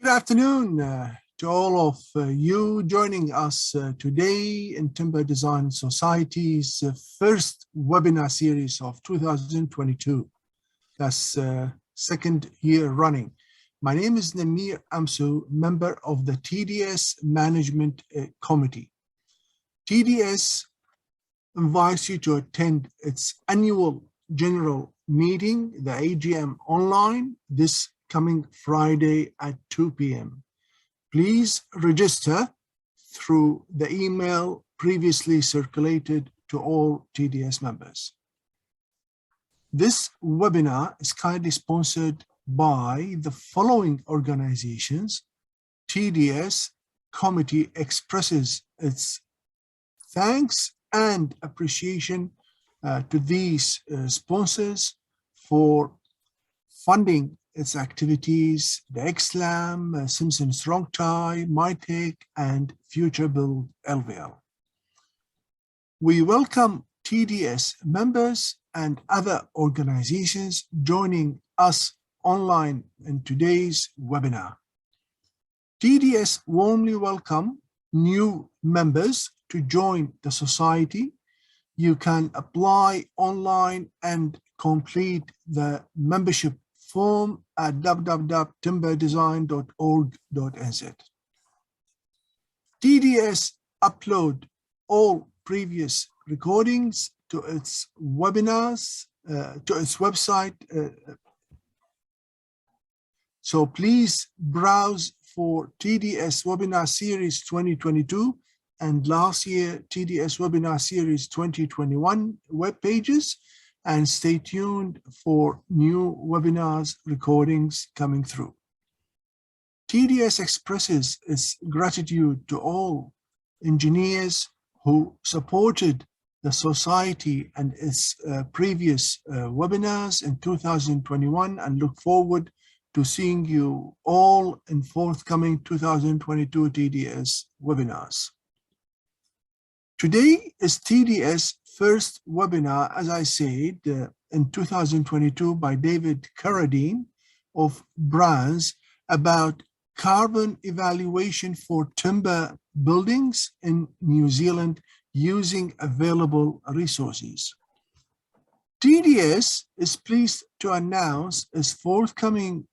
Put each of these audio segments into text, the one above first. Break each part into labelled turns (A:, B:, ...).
A: Good afternoon to all of you joining us today in Timber Design Society's first webinar series of 2022. That's second year running. My name is Namir Amsu, member of the TDS Management Committee. TDS invites you to attend its annual general meeting, the AGM online, this coming Friday at 2 p.m. Please register through the email previously circulated to all TDS members. This webinar is kindly sponsored by the following organizations. TDS Committee expresses its thanks and appreciation to these sponsors for funding its activities: the XLAM, Simpson Strong Tie, MyTech, and Future Build LVL. We welcome TDS members and other organizations joining us online in today's webinar. TDS warmly welcome new members to join the society. You can apply online and complete the membership form at www.timberdesign.org.nz. TDS upload all previous recordings to its webinars, to its website. So please browse for TDS Webinar Series 2022 and last year TDS Webinar Series 2021 web pages, and stay tuned for new webinars recordings coming through. TDS expresses its gratitude to all engineers who supported the society and its previous webinars in 2021, and look forward to seeing you all in forthcoming 2022 TDS webinars. Today is TDS first webinar, as I said, in 2022 by David Carradine of Brands about carbon evaluation for timber buildings in New Zealand using available resources. TDS is pleased to announce its forthcoming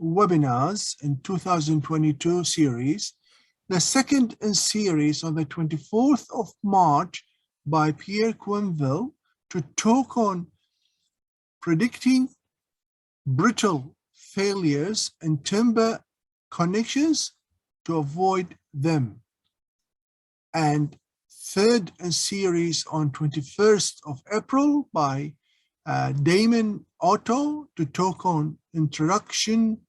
A: webinars in 2022 series, the second in series on the 24th of March by Pierre Quenville to talk on predicting brittle failures in timber connections to avoid them. And third in series on 21st of April by Damon Otto to talk on introduction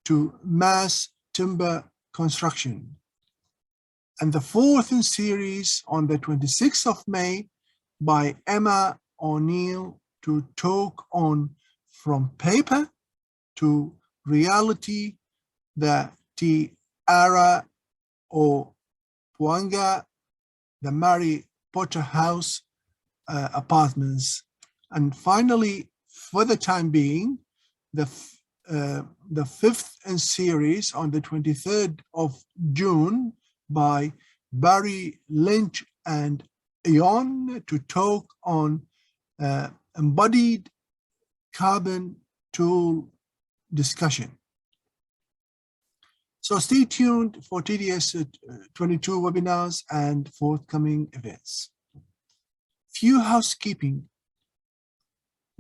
A: to mass timber construction. And the fourth in series on the 26th of May by Emma O'Neill to talk on from paper to reality, the Te Ara o Puanga, the Mary Potter House apartments. And finally, for the time being, the fifth in series on the 23rd of June by Barry Lynch and Ion to talk on embodied carbon tool discussion. So stay tuned for TDS 22 webinars and forthcoming events. Few housekeeping.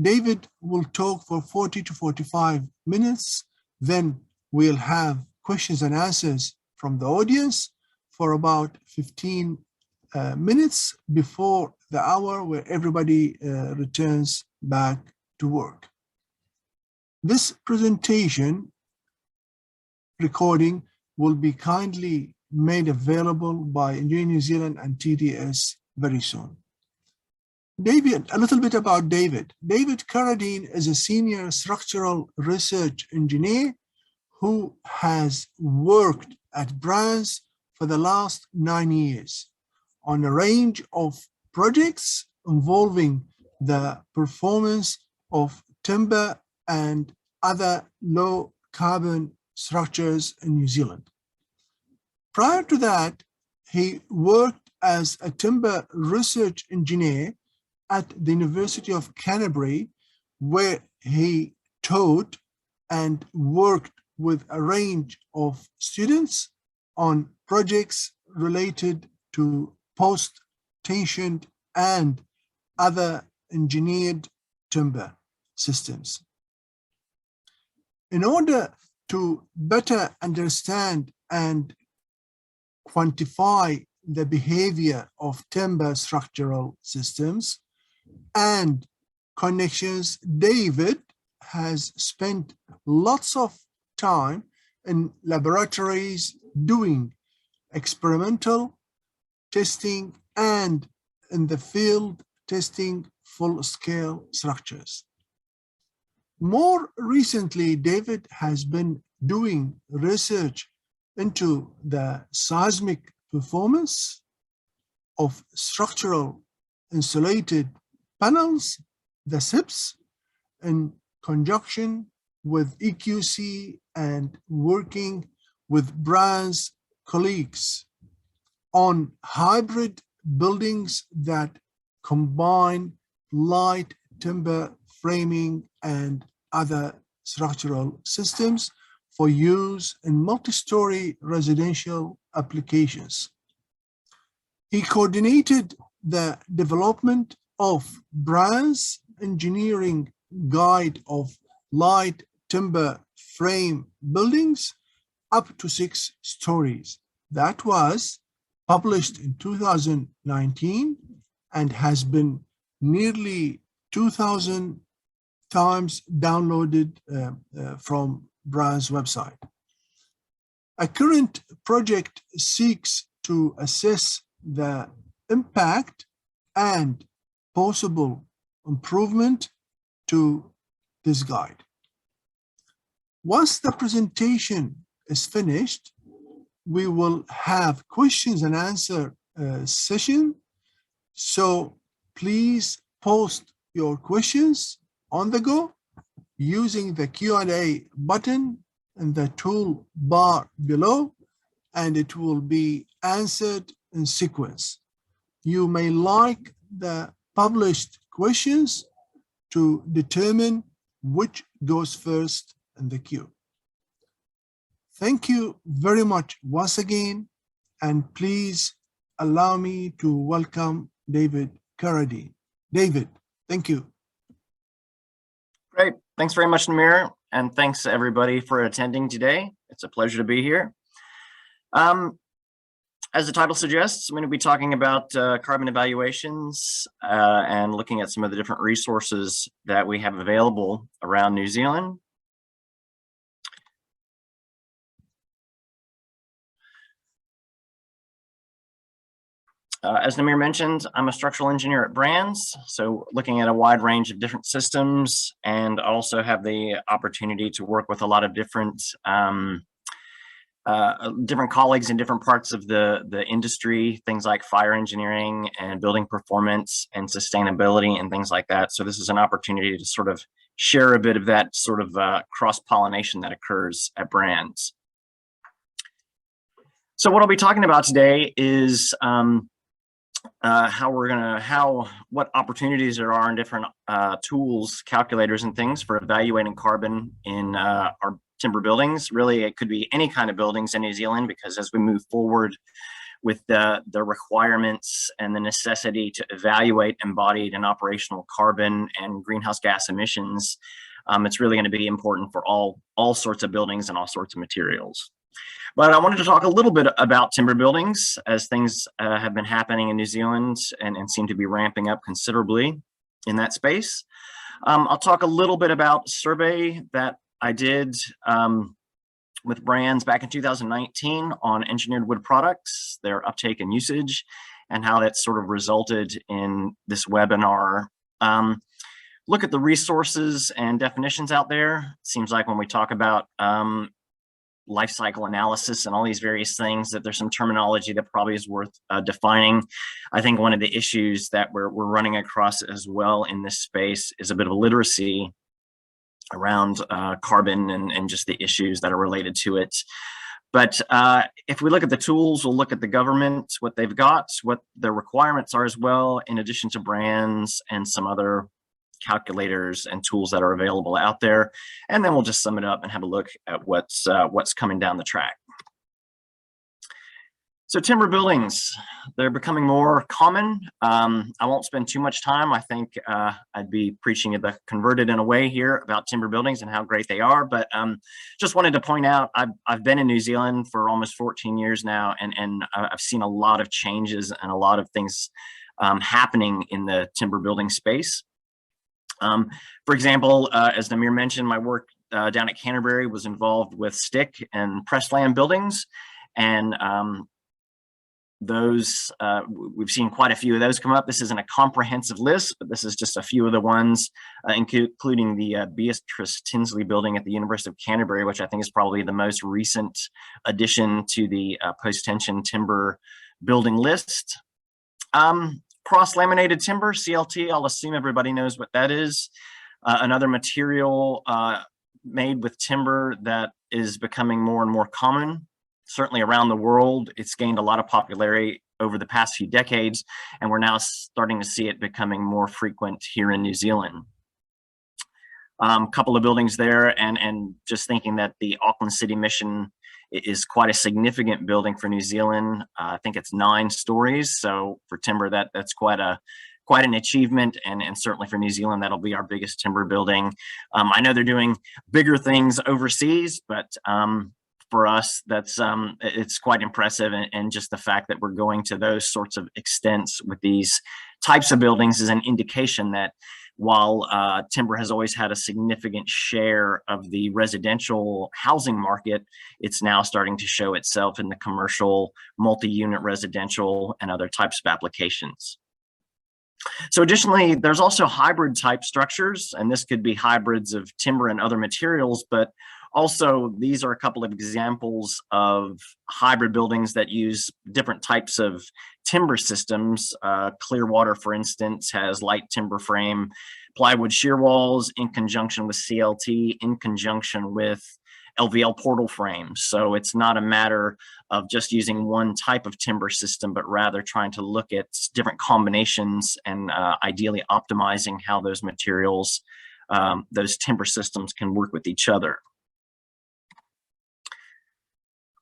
A: David will talk for 40 to 45 minutes. Then we'll have questions and answers from the audience for about 15 minutes before the hour where everybody returns back to work. This presentation recording will be kindly made available by Engineering New Zealand and TDS very soon. David, a little bit about David. David Carradine is a senior structural research engineer who has worked at Brands for the last 9 years on a range of projects involving the performance of timber and other low carbon structures in New Zealand. Prior to that, he worked as a timber research engineer at the University of Canterbury, where he taught and worked with a range of students on projects related to post-tensioned and other engineered timber systems. In order to better understand and quantify the behavior of timber structural systems and connections, David has spent lots of time in laboratories doing experimental testing and in the field testing full-scale structures. More recently, David has been doing research into the seismic performance of structural insulated panels, the SIPs, in conjunction with EQC and working with Brand's colleagues on hybrid buildings that combine light timber framing and other structural systems for use in multi-story residential applications. He coordinated the development of Brand's engineering guide of light timber frame buildings up to 6 stories. That was published in 2019 and has been nearly 2,000 times downloaded from Brand's website. A current project seeks to assess the impact and possible improvement to this guide. Once the presentation is finished, we will have questions and answer session. So please post your questions on the go using the Q&A button in the toolbar below, and it will be answered in sequence. You may like the published questions to determine which goes first in the queue. Thank you very much once again, and please allow me to welcome David Carradine. David, thank you.
B: Great. Thanks very much, Namir, and thanks everybody for attending today. It's a pleasure to be here. As the title suggests, I'm going to be talking about carbon evaluations and looking at some of the different resources that we have available around New Zealand. As Namir mentioned, I'm a structural engineer at Brands, so looking at a wide range of different systems, and also have the opportunity to work with a lot of different colleagues in different parts of the industry, things like fire engineering and building performance and sustainability and things like that. So this is an opportunity to sort of share a bit of that sort of cross-pollination that occurs at Brands. So what I'll be talking about today is what opportunities there are in different tools, calculators, and things for evaluating carbon in our timber buildings. Really, it could be any kind of buildings in New Zealand, because as we move forward with the requirements and the necessity to evaluate embodied and operational carbon and greenhouse gas emissions, it's really going to be important for all sorts of buildings and all sorts of materials. But I wanted to talk a little bit about timber buildings, as things have been happening in New Zealand and seem to be ramping up considerably in that space. I'll talk a little bit about a survey that I did with Brands back in 2019 on engineered wood products, their uptake and usage, and how that sort of resulted in this webinar. Look at the resources and definitions out there. It seems like when we talk about life cycle analysis and all these various things, that there's some terminology that probably is worth defining. I think one of the issues that we're running across as well in this space is a bit of literacy around carbon and just the issues that are related to it. But if we look at the tools, we'll look at the government, what they've got, what their requirements are as well, in addition to brands and some other calculators and tools that are available out there. And then we'll just sum it up and have a look at what's coming down the track. So timber buildings, they're becoming more common. I won't spend too much time. I think I'd be preaching at the converted in a way here about timber buildings and how great they are. But just wanted to point out, I've been in New Zealand for almost 14 years now, and I've seen a lot of changes and a lot of things happening in the timber building space. For example, as Namir mentioned, my work down at Canterbury was involved with stick and pressed land buildings. And those we've seen quite a few of those come up. This isn't a comprehensive list, but this is just a few of the ones, including the Beatrice Tinsley building at the University of Canterbury, which I think is probably the most recent addition to the post-tension timber building list. Cross-laminated timber, CLT, I'll assume everybody knows what that is. Another material made with timber that is becoming more and more common. Certainly around the world, it's gained a lot of popularity over the past few decades, and we're now starting to see it becoming more frequent here in New Zealand. Couple of buildings there, and just thinking that the Auckland City Mission is quite a significant building for New Zealand. I think it's 9 stories, so for timber, that's quite an achievement, and certainly for New Zealand, that'll be our biggest timber building. I know they're doing bigger things overseas, but for us, it's quite impressive, and just the fact that we're going to those sorts of extents with these types of buildings is an indication that while timber has always had a significant share of the residential housing market, it's now starting to show itself in the commercial, multi-unit residential, and other types of applications. So additionally, there's also hybrid type structures, and this could be hybrids of timber and other materials, but also, these are a couple of examples of hybrid buildings that use different types of timber systems. Clearwater, for instance, has light timber frame, plywood shear walls in conjunction with CLT, in conjunction with LVL portal frames. So it's not a matter of just using one type of timber system, but rather trying to look at different combinations and ideally optimizing how those materials, those timber systems can work with each other.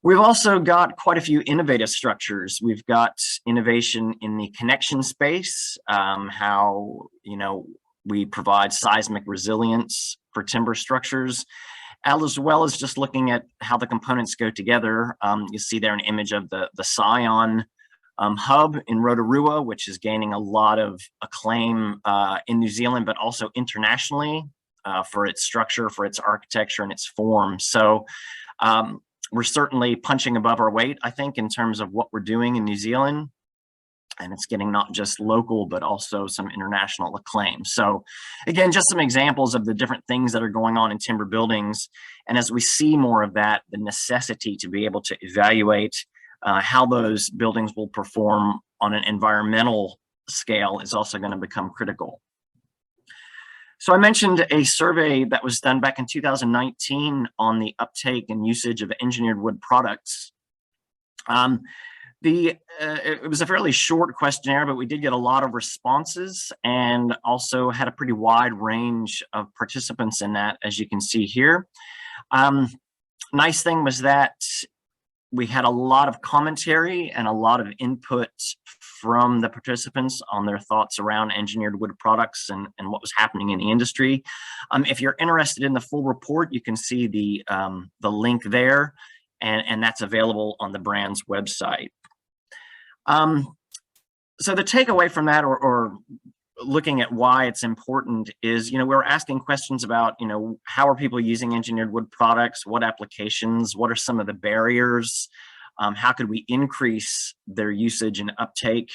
B: We've also got quite a few innovative structures. We've got innovation in the connection space, how we provide seismic resilience for timber structures, as well as just looking at how the components go together. You see there an image of the Scion hub in Rotorua, which is gaining a lot of acclaim in New Zealand, but also internationally for its structure, for its architecture, and its form. So we're certainly punching above our weight, I think, in terms of what we're doing in New Zealand. And it's getting not just local, but also some international acclaim. So again, just some examples of the different things that are going on in timber buildings. And as we see more of that, the necessity to be able to evaluate how those buildings will perform on an environmental scale is also going to become critical. So I mentioned a survey that was done back in 2019 on the uptake and usage of engineered wood products. It was a fairly short questionnaire, but we did get a lot of responses and also had a pretty wide range of participants in that, as you can see here. Nice thing was that we had a lot of commentary and a lot of input from the participants on their thoughts around engineered wood products and what was happening in the industry. If you're interested in the full report, you can see the link there, and that's available on the brand's website. So the takeaway from that, or looking at why it's important, is we're asking questions about how are people using engineered wood products, what applications, what are some of the barriers, how could we increase their usage and uptake.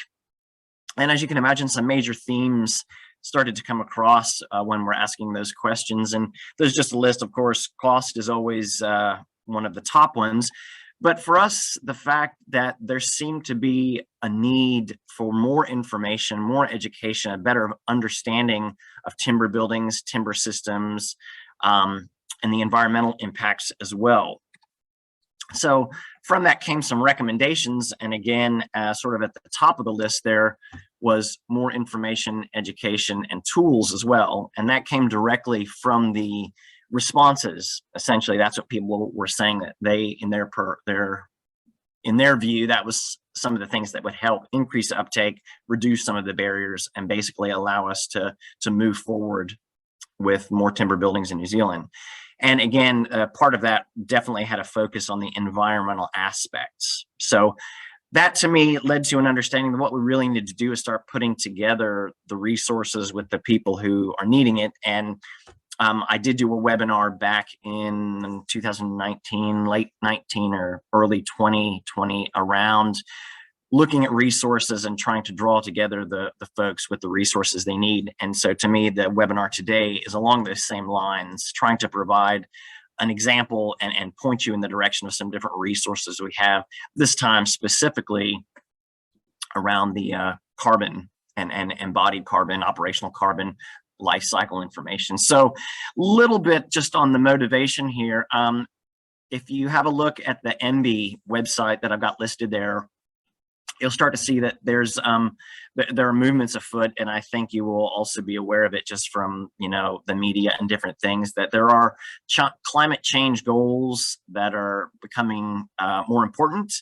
B: And as you can imagine, some major themes started to come across when we're asking those questions. And there's just a list. Of course, cost is always one of the top ones. But for us, the fact that there seemed to be a need for more information, more education, a better understanding of timber buildings, timber systems, and the environmental impacts as well. So from that came some recommendations. And again, sort of at the top of the list there was more information, education, and tools as well. And that came directly from the responses. Essentially, that's what people were saying, that they, in their view, that was some of the things that would help increase uptake, reduce some of the barriers, and basically allow us to move forward with more timber buildings in New Zealand. And again, part of that definitely had a focus on the environmental aspects. So that to me led to an understanding that what we really need to do is start putting together the resources with the people who are needing it. And I did do a webinar back in 2019, late 19 or early 2020, around looking at resources and trying to draw together the folks with the resources they need. And so to me, the webinar today is along those same lines, trying to provide an example and point you in the direction of some different resources we have, this time specifically around the carbon and embodied carbon, operational carbon life cycle information. So a little bit just on the motivation here. If you have a look at the MB website that I've got listed there, you'll start to see that there are movements afoot, and I think you will also be aware of it just from the media and different things, that there are climate change goals that are becoming more important.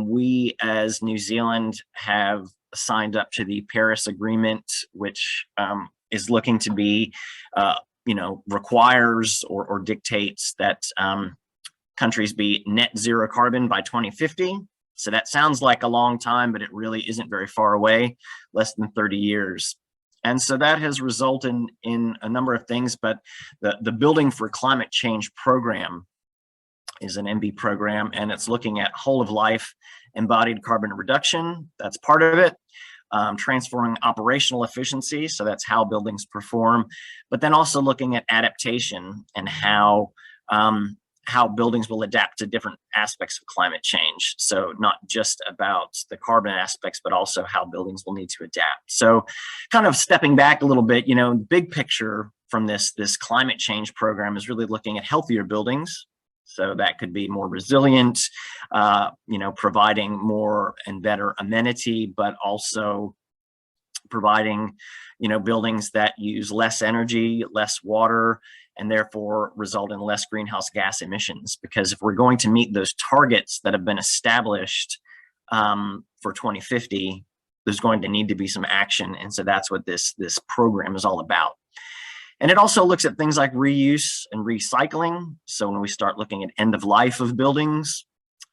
B: We as New Zealand have signed up to the Paris Agreement, which is looking to be requires or dictates that countries be net zero carbon by 2050. So that sounds like a long time, but it really isn't very far away, less than 30 years. And so that has resulted in a number of things, but the Building for Climate Change program is an MB program, and it's looking at whole of life embodied carbon reduction. That's part of it. Transforming operational efficiency, so that's how buildings perform, but then also looking at adaptation and how buildings will adapt to different aspects of climate change. So not just about the carbon aspects, but also how buildings will need to adapt. So kind of stepping back a little bit, the big picture from this climate change program is really looking at healthier buildings. So that could be more resilient, providing more and better amenity, but also providing, buildings that use less energy, less water, and therefore result in less greenhouse gas emissions. Because if we're going to meet those targets that have been established for 2050, there's going to need to be some action. And so that's what this program is all about. And it also looks at things like reuse and recycling. So when we start looking at end of life of buildings,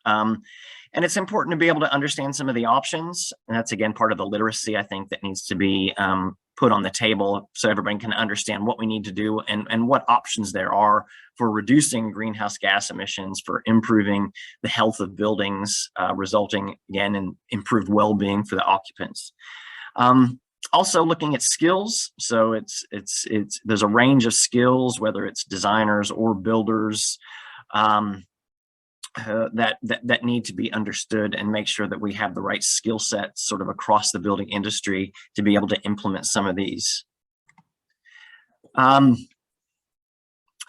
B: and it's important to be able to understand some of the options. And that's, again, part of the literacy, I think, that needs to be put on the table so everybody can understand what we need to do and what options there are for reducing greenhouse gas emissions, for improving the health of buildings, resulting, again, in improved well-being for the occupants. Also looking at skills. So there's a range of skills, whether it's designers or builders, that need to be understood, and make sure that we have the right skill sets sort of across the building industry to be able to implement some of these.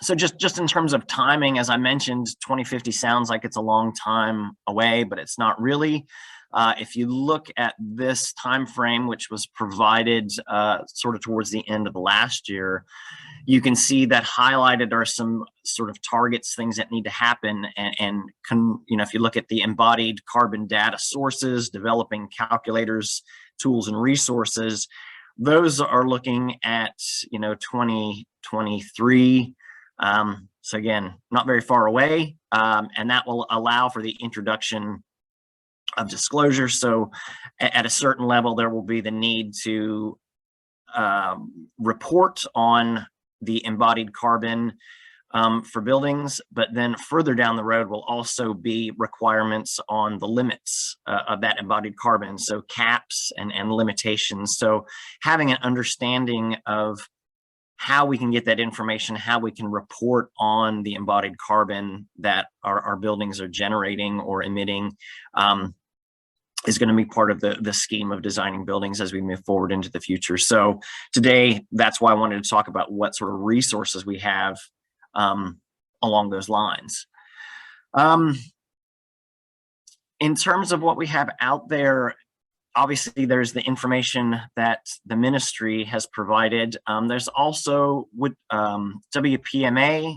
B: So just in terms of timing, as I mentioned, 2050 sounds like it's a long time away, but it's not really. If you look at this time frame, which was provided sort of towards the end of last year, you can see that highlighted are some sort of targets, things that need to happen. And if you look at the embodied carbon data sources, developing calculators, tools, and resources, those are looking at 2023. So again, not very far away, and that will allow for the introduction of disclosure. So at a certain level, there will be the need to report on the embodied carbon for buildings, but then further down the road will also be requirements on the limits of that embodied carbon, so caps and limitations. So having an understanding of how we can get that information, how we can report on the embodied carbon that our buildings are generating or emitting, is going to be part of the scheme of designing buildings as we move forward into the future. So today, that's why I wanted to talk about what sort of resources we have along those lines. In terms of what we have out there, obviously there's the information that the ministry has provided. There's also WPMA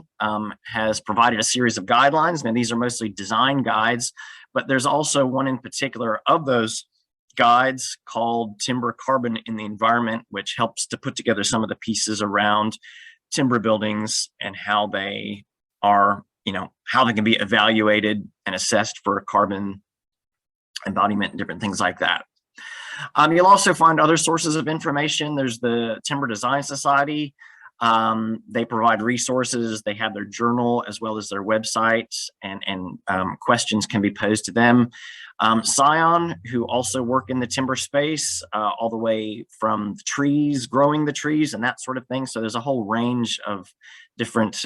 B: has provided a series of guidelines. Now these are mostly design guides, but there's also one in particular of those guides called Timber Carbon in the Environment, which helps to put together some of the pieces around timber buildings and how they are, how they can be evaluated and assessed for carbon embodiment and different things like that. You'll also find other sources of information. There's the Timber Design Society. They provide resources. They have their journal as well as their website, and questions can be posed to them. Scion, who also work in the timber space, all the way from the trees, growing the trees and that sort of thing. So there's a whole range of different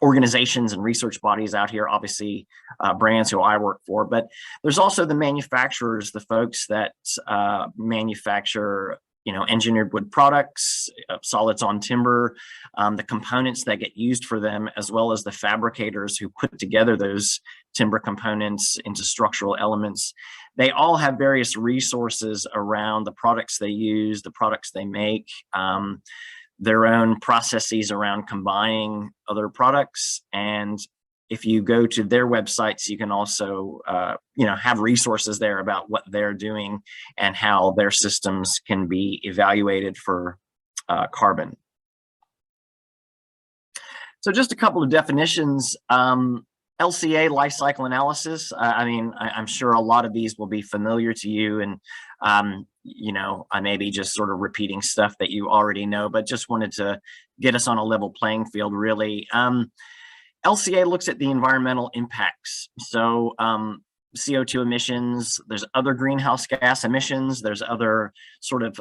B: organizations and research bodies out here, obviously brands who I work for, but there's also the manufacturers, the folks that manufacture engineered wood products, solids on timber, the components that get used for them, as well as the fabricators who put together those timber components into structural elements. They all have various resources around the products they use, the products they make, their own processes around combining other products. And if you go to their websites, you can also, have resources there about what they're doing and how their systems can be evaluated for carbon. So just a couple of definitions. LCA, life cycle analysis. I'm sure a lot of these will be familiar to you, and I may be just sort of repeating stuff that you already know, but just wanted to get us on a level playing field, really. LCA looks at the environmental impacts. So CO2 emissions, there's other greenhouse gas emissions, there's other sort of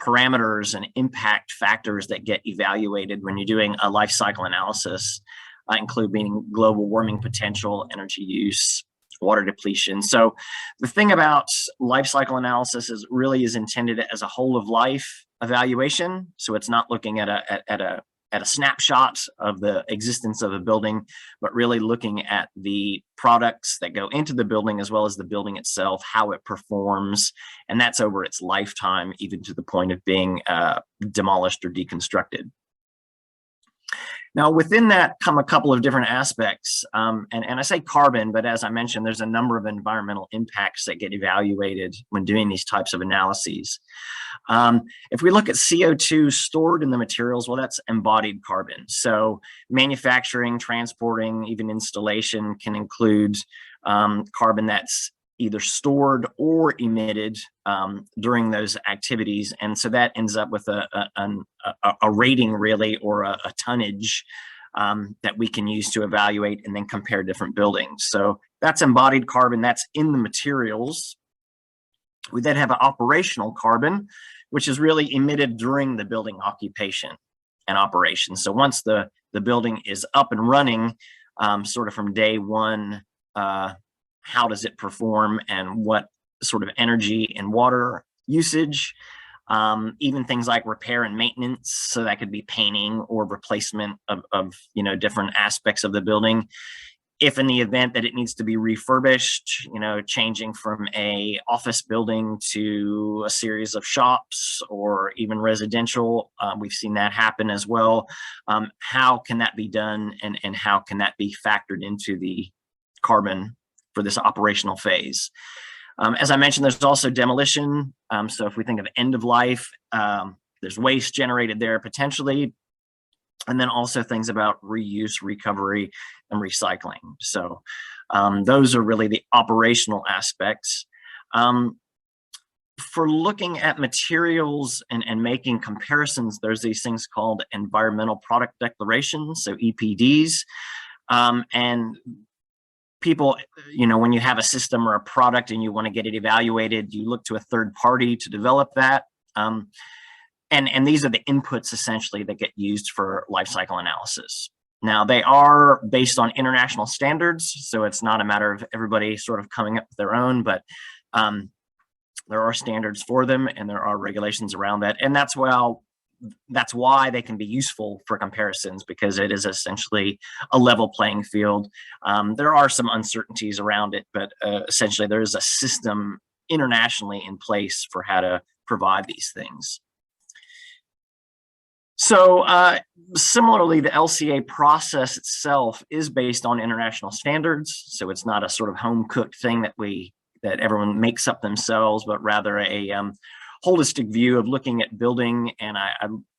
B: parameters and impact factors that get evaluated when you're doing a life cycle analysis, including global warming potential, energy use, water depletion. So the thing about life cycle analysis is really is intended as a whole of life evaluation. So it's not looking at a snapshot of the existence of a building, but really looking at the products that go into the building as well as the building itself, how it performs, and that's over its lifetime, even to the point of being demolished or deconstructed. Now, within that come a couple of different aspects, and I say carbon, but as I mentioned, there's a number of environmental impacts that get evaluated when doing these types of analyses. If we look at CO2 stored in the materials, well, that's embodied carbon. So manufacturing, transporting, even installation can include carbon that's either stored or emitted during those activities. And so that ends up with a rating, really, or a tonnage that we can use to evaluate and then compare different buildings. So that's embodied carbon, that's in the materials. We then have an operational carbon, which is really emitted during the building occupation and operation. So once the building is up and running, sort of from day one, how does it perform and what sort of energy and water usage, even things like repair and maintenance. So that could be painting or replacement of different aspects of the building. If in the event that it needs to be refurbished, changing from a office building to a series of shops or even residential, we've seen that happen as well. How can that be done, and how can that be factored into the carbon for this operational phase? As I mentioned, there's also demolition. So if we think of end of life, there's waste generated there potentially. And then also things about reuse, recovery, and recycling. So those are really the operational aspects. For looking at materials and making comparisons, there's these things called environmental product declarations, so EPDs. And people, when you have a system or a product and you want to get it evaluated, you look to a third party to develop that. And these are the inputs essentially that get used for life cycle analysis. Now, they are based on international standards, so it's not a matter of everybody sort of coming up with their own, but there are standards for them and there are regulations around that. And that's why that's why they can be useful for comparisons, because it is essentially a level playing field. There are some uncertainties around it, but essentially there is a system internationally in place for how to provide these things. So similarly, the LCA process itself is based on international standards. So it's not a sort of home cooked thing that everyone makes up themselves, but rather a holistic view of looking at building. And I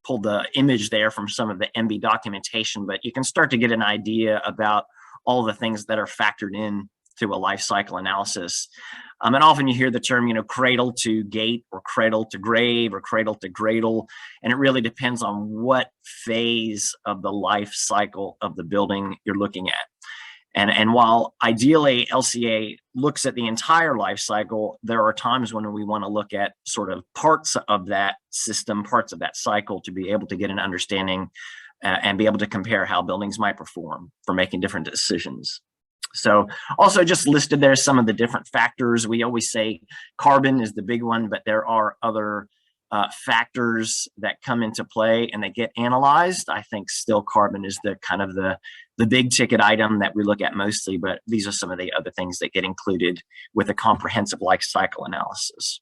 B: pulled the image there from some of the MB documentation, but you can start to get an idea about all the things that are factored in to a life cycle analysis. And often you hear the term, cradle to gate, or cradle to grave, or cradle to cradle. And it really depends on what phase of the life cycle of the building you're looking at. And while ideally LCA looks at the entire life cycle, there are times when we want to look at sort of parts of that system, parts of that cycle, to be able to get an understanding and be able to compare how buildings might perform for making different decisions. So also just listed there some of the different factors. We always say carbon is the big one, but there are other factors that come into play and they get analyzed. I think still carbon is the kind of the big ticket item that we look at mostly, but these are some of the other things that get included with a comprehensive life cycle analysis.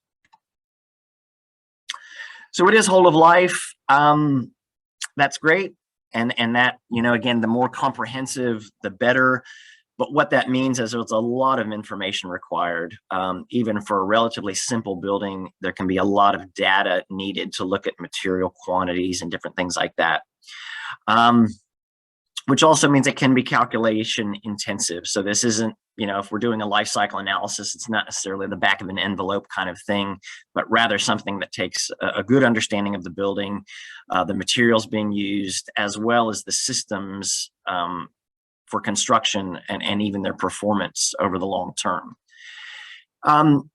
B: So it is whole of life. That's great. And that, again, the more comprehensive, the better. But what that means is there's a lot of information required. Even for a relatively simple building, there can be a lot of data needed to look at material quantities and different things like that. Which also means it can be calculation intensive. So this isn't, if we're doing a life cycle analysis, it's not necessarily the back of an envelope kind of thing, but rather something that takes a good understanding of the building, the materials being used, as well as the systems for construction and even their performance over the long term.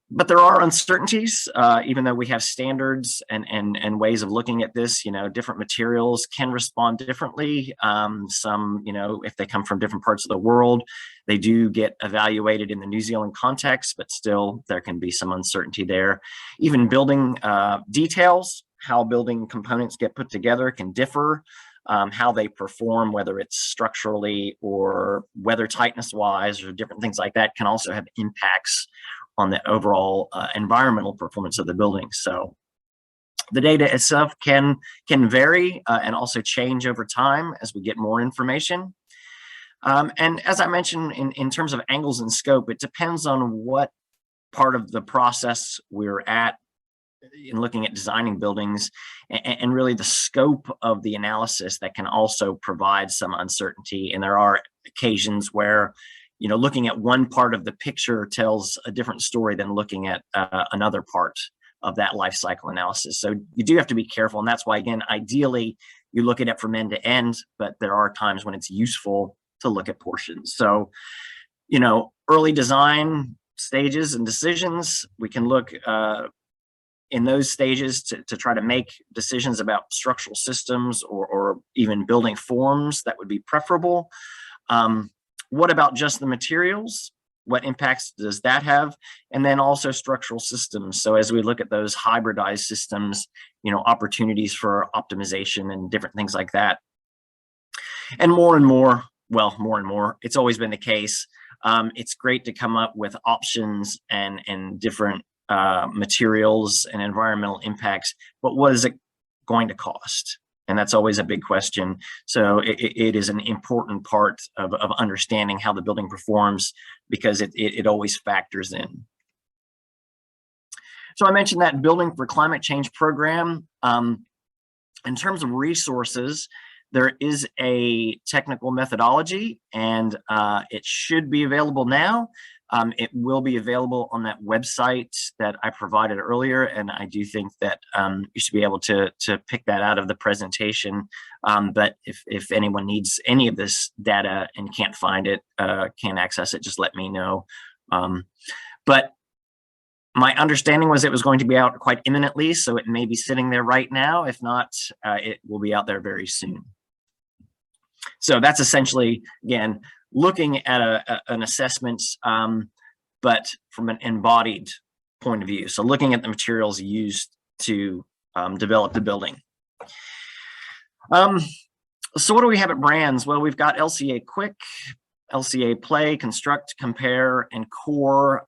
B: But there are uncertainties, even though we have standards and ways of looking at this. Different materials can respond differently. Some, if they come from different parts of the world, they do get evaluated in the New Zealand context, but still there can be some uncertainty there. Even building details, how building components get put together, can differ. How they perform, whether it's structurally or weather tightness wise or different things like that, can also have impacts on the overall environmental performance of the building. So the data itself can vary and also change over time as we get more information. And as I mentioned, in terms of angles and scope, it depends on what part of the process we're at in looking at designing buildings, and really the scope of the analysis that can also provide some uncertainty. And there are occasions where, looking at one part of the picture tells a different story than looking at another part of that life cycle analysis. So you do have to be careful. And that's why, again, ideally you look at it from end to end, but there are times when it's useful to look at portions. So, early design stages and decisions, we can look in those stages to try to make decisions about structural systems or even building forms. That would be preferable. What about just the materials? What impacts does that have? And then also structural systems. So as we look at those hybridized systems, opportunities for optimization and different things like that. And more and more, it's always been the case. It's great to come up with options and different materials and environmental impacts, but what is it going to cost? And that's always a big question. So it is an important part of understanding how the building performs, because it always factors in. So I mentioned that Building for Climate Change program. In terms of resources, there is a technical methodology, and it should be available now. It will be available on that website that I provided earlier, and I do think that you should be able to pick that out of the presentation. But if anyone needs any of this data and can't find it, can't access it, just let me know. But my understanding was it was going to be out quite imminently, so it may be sitting there right now. If not, it will be out there very soon. So that's essentially, again, looking at an assessment, but from an embodied point of view. So looking at the materials used to develop the building. Um, so what do we have at Brands? Well, we've got LCA Quick, LCA Play, Construct, Compare, and Core.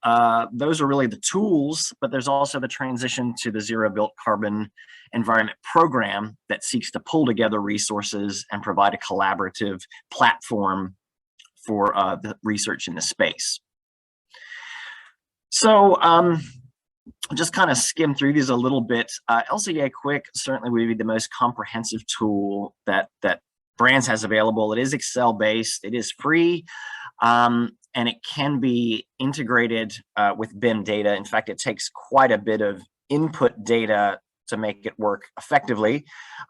B: Those are really the tools, but there's also the transition to the Zero Built Carbon Environment Program that seeks to pull together resources and provide a collaborative platform for the research in the space. So just kind of skim through these a little bit. LCA Quick certainly would be the most comprehensive tool that Brands has available. It is Excel based, it is free, and it can be integrated with BIM data. In fact, it takes quite a bit of input data to make it work effectively.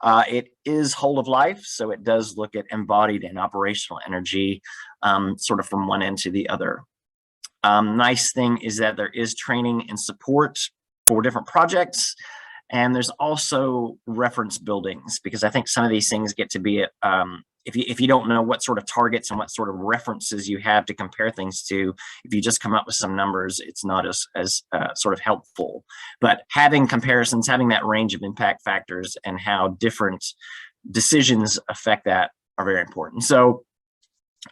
B: It is whole of life, so it does look at embodied and operational energy sort of from one end to the other. Nice thing is that there is training and support for different projects, and there's also reference buildings, because I think some of these things get to be if you don't know what sort of targets and what sort of references you have to compare things to, if you just come up with some numbers, it's not as sort of helpful. But having comparisons, having that range of impact factors and how different decisions affect that are very important. So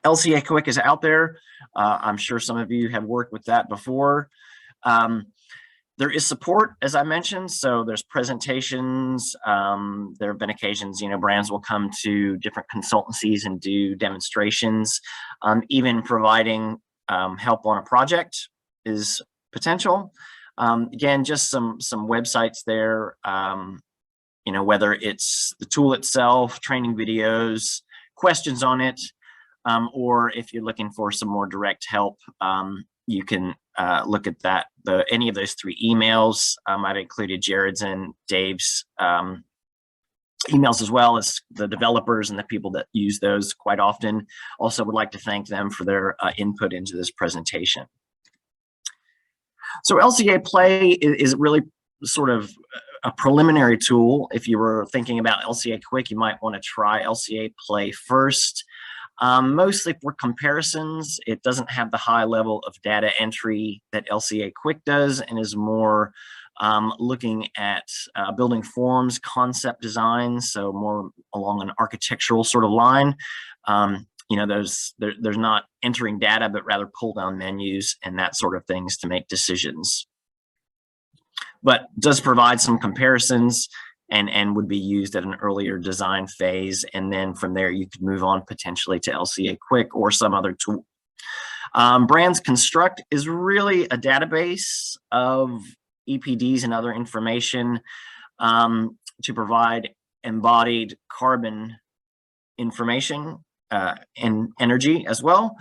B: LCA Quick is out there. I'm sure some of you have worked with that before. There is support, as I mentioned, so there's presentations. There have been occasions, Brands will come to different consultancies and do demonstrations. Even providing help on a project is potential. Again, just some websites there, whether it's the tool itself, training videos, questions on it, or if you're looking for some more direct help, you can look at any of those 3 emails. I've included Jared's and Dave's emails, as well as the developers and the people that use those quite often. Also would like to thank them for their input into this presentation. So LCA Play is really sort of a preliminary tool. If you were thinking about LCA Quick, you might want to try LCA Play first. Mostly for comparisons. It doesn't have the high level of data entry that LCA Quick does, and is more looking at building forms, concept design, so more along an architectural sort of line. There's not entering data, but rather pull down menus and that sort of things to make decisions. But does provide some comparisons, and would be used at an earlier design phase. And then from there, you could move on potentially to LCA Quick or some other tool. Brands Construct is really a database of EPDs and other information to provide embodied carbon information and energy as well.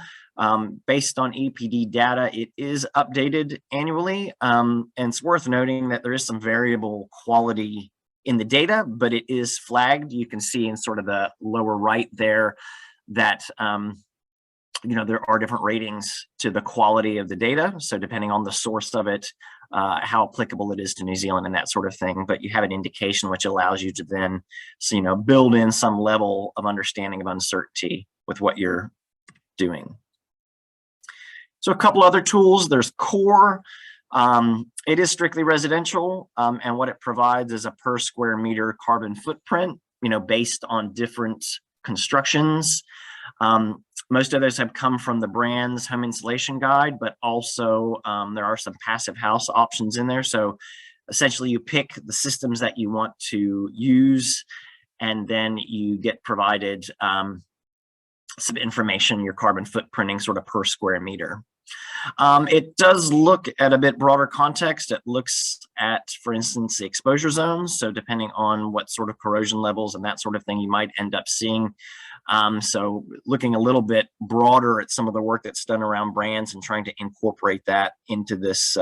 B: Based on EPD data, it is updated annually. And it's worth noting that there is some variable quality in the data, but it is flagged. You can see in sort of the lower right there that there are different ratings to the quality of the data. So depending on the source of it, how applicable it is to New Zealand and that sort of thing. But you have an indication which allows you to then, build in some level of understanding of uncertainty with what you're doing. So a couple other tools. There's Core. It is strictly residential, and what it provides is a per square meter carbon footprint, based on different constructions. Most of those have come from the Brands Home Insulation Guide, but also there are some passive house options in there. So essentially you pick the systems that you want to use, and then you get provided some information, your carbon footprinting sort of per square meter. It does look at a bit broader context. It looks at, for instance, the exposure zones. So depending on what sort of corrosion levels and that sort of thing you might end up seeing. So looking a little bit broader at some of the work that's done around Brands and trying to incorporate that into this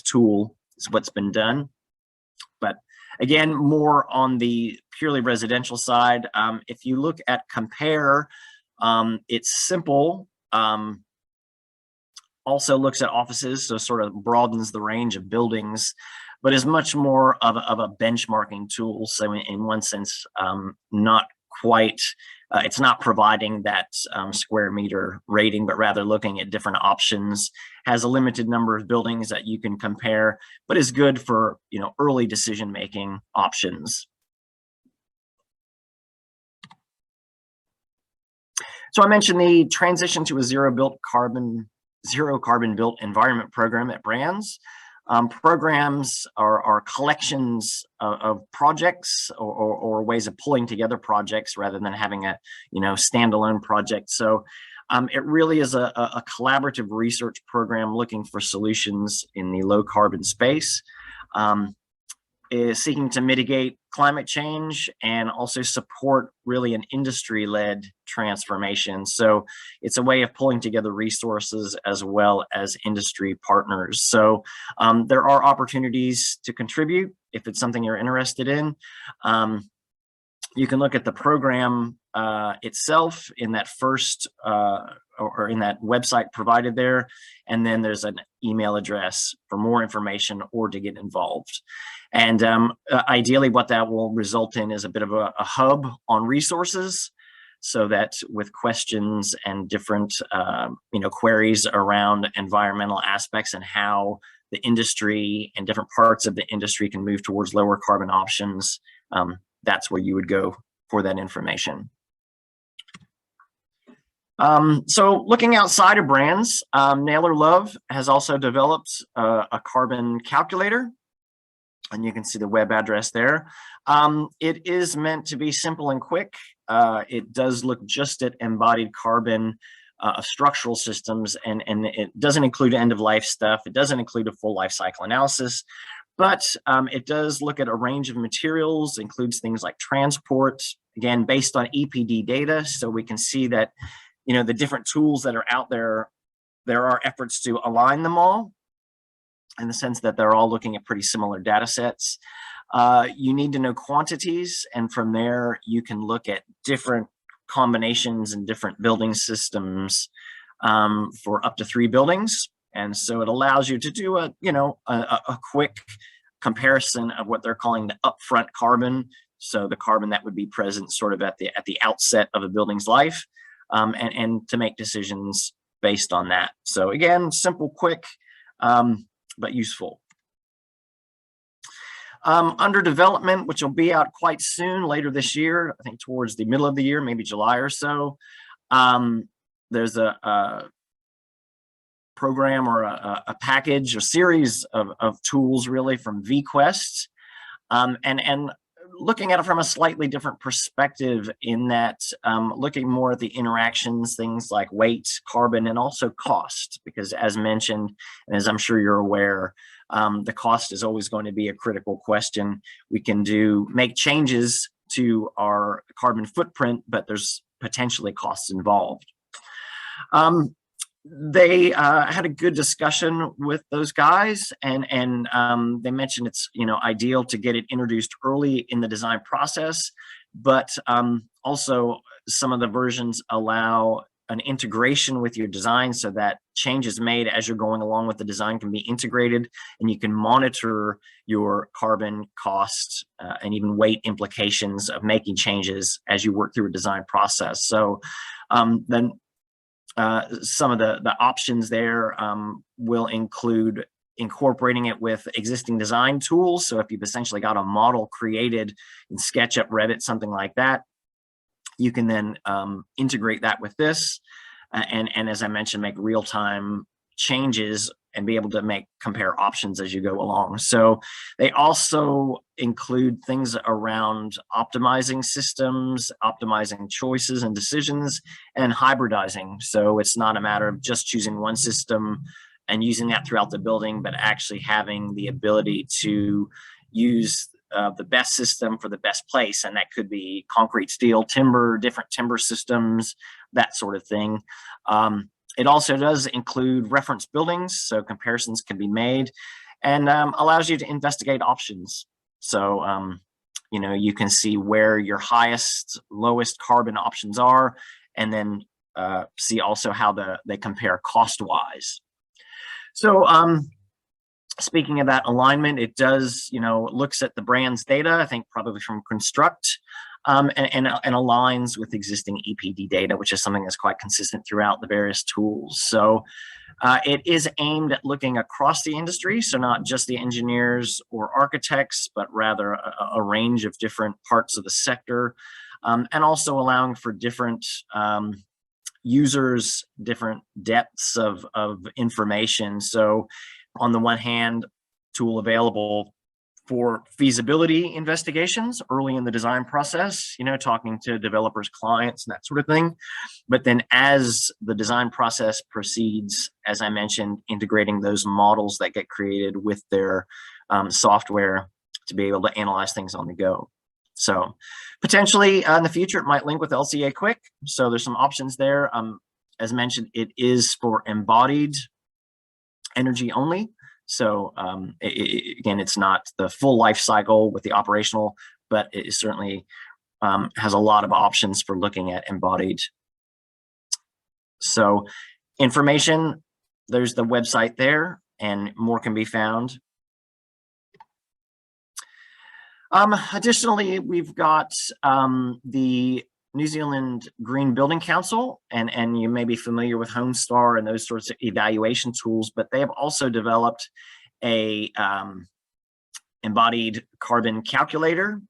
B: tool is what's been done. But again, more on the purely residential side. If you look at Compare, it's simple. Also looks at offices, so sort of broadens the range of buildings, but is much more of a benchmarking tool. So in one sense, not quite, it's not providing that square meter rating, but rather looking at different options, has a limited number of buildings that you can compare, but is good for early decision-making options. So I mentioned the transition to a zero carbon built environment program at brands. Programs are collections of projects or ways of pulling together projects rather than having a standalone project. So it really is a collaborative research program looking for solutions in the low carbon space. Is seeking to mitigate climate change and also support really an industry-led transformation. So it's a way of pulling together resources as well as industry partners. So there are opportunities to contribute if it's something you're interested in. You can look at the program itself in that first or in that website provided there, and then there's an email address for more information or to get involved. And ideally what that will result in is a bit of a hub on resources, so that with questions and different queries around environmental aspects and how the industry and different parts of the industry can move towards lower carbon options, that's where you would go for that information. So looking outside of brands, Naylor Love has also developed a carbon calculator, and you can see the web address there. It is meant to be simple and quick. It does look just at embodied carbon of structural systems, and it doesn't include end-of-life stuff. It doesn't include a full life cycle analysis, but it does look at a range of materials, includes things like transport, again, based on EPD data. So we can see that, the different tools that are out there, there are efforts to align them all in the sense that they're all looking at pretty similar data sets. You need to know quantities, and from there you can look at different combinations and different building systems for up to 3 buildings. And so it allows you to do a quick comparison of what they're calling the upfront carbon. So the carbon that would be present sort of at the outset of a building's life, and to make decisions based on that. So again, simple, quick, but useful. Under development, which will be out quite soon, later this year, I think towards the middle of the year, maybe July or so, there's a program or a package, a series of tools really from VQuest, and looking at it from a slightly different perspective in that looking more at the interactions, things like weight, carbon, and also cost, because as mentioned, and as I'm sure you're aware, the cost is always going to be a critical question. We can make changes to our carbon footprint, but there's potentially costs involved. They had a good discussion with those guys, and they mentioned it's ideal to get it introduced early in the design process, but also some of the versions allow an integration with your design so that changes made as you're going along with the design can be integrated, and you can monitor your carbon costs and even weight implications of making changes as you work through a design process. So then some of the options there will include incorporating it with existing design tools. So if you've essentially got a model created in SketchUp, Revit, something like that, you can then integrate that with this, and as I mentioned, make real-time changes and be able to compare options as you go along. So they also include things around optimizing systems, optimizing choices and decisions, and hybridizing. So it's not a matter of just choosing one system and using that throughout the building, but actually having the ability to use the best system for the best place. And that could be concrete, steel, timber, different timber systems, that sort of thing. It also does include reference buildings, so comparisons can be made, and allows you to investigate options. So, you can see where your highest, lowest carbon options are, and then see also how they compare cost-wise. So, speaking of that alignment, it does, looks at the brand's data, I think probably from Construct, and aligns with existing EPD data, which is something that's quite consistent throughout the various tools. So it is aimed at looking across the industry, so not just the engineers or architects, but rather a range of different parts of the sector, and also allowing for different users different depths of information. So on the one hand, tool available for feasibility investigations early in the design process, talking to developers, clients, and that sort of thing. But then as the design process proceeds, as I mentioned, integrating those models that get created with their software to be able to analyze things on the go. So potentially in the future, it might link with LCA Quick. So there's some options there. As mentioned, it is for embodied energy only. So again, it's not the full life cycle with the operational, but it certainly has a lot of options for looking at embodied. So information, there's the website there, and more can be found. Additionally, we've got the New Zealand Green Building Council, and you may be familiar with Homestar and those sorts of evaluation tools, but they have also developed a embodied carbon calculator.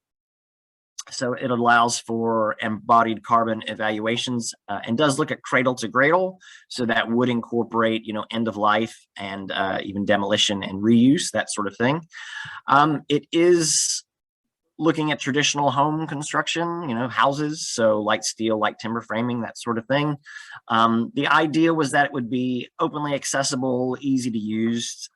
B: So it allows for embodied carbon evaluations and does look at cradle to cradle. So that would incorporate, end of life and even demolition and reuse, that sort of thing. It is looking at traditional home construction, houses, so light steel, light timber framing, that sort of thing. The idea was that it would be openly accessible, easy to use.